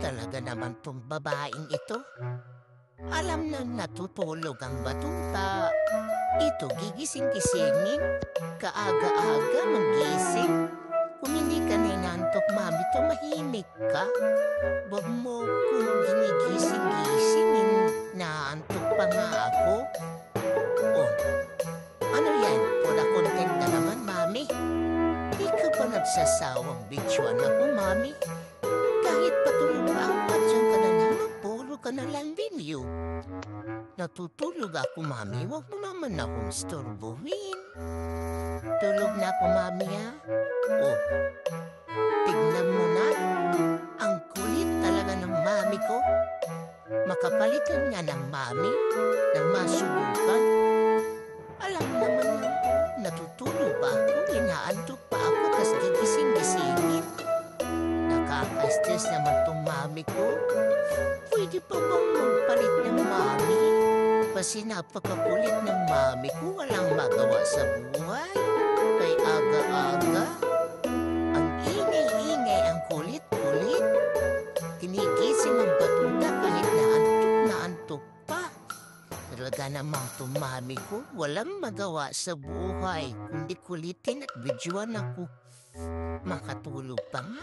talaga naman tong babaeng ito. Alam na natutulog ang batuta. Ito gigising-gisingin. Kaaga-aga magising. Kung hindi ka na inantok, mami, tumahimik ka. Wag mo kung ginigising-gisingin. Naantok pa nga ako. Oh, ano yan? Pura content na naman, mami. Di ka ba nagsasawang bitsuan ako, mami? Kahit patulog pa ako at dyan ka na naman, puro ka na lang video. Natutulog ako, mami. Huwag mo naman akong istorbohin. Tulog na ako, mami, ha? Oh, tignan mo na. Ang kulit talaga ng mami ko. Makapalitan nga ng mami nang masubukan. Alam naman mo, natutulog pa ako, inaantok pa ako, tas gigising-gisingin. Nakaka-stress naman tong mami ko. Pwede pa bang magpalit ng mami? Kasi napakakulit ng mami ko, walang magawa sa buhay. Kay aga-aga, ang ingay-ingay, ang kulit-kulit. Tinigising ang batuta kahit naantok pa. Talaga namang itong mami ko, walang magawa sa buhay, kundi kulitin at bidyuan ako. Makatulog pa nga.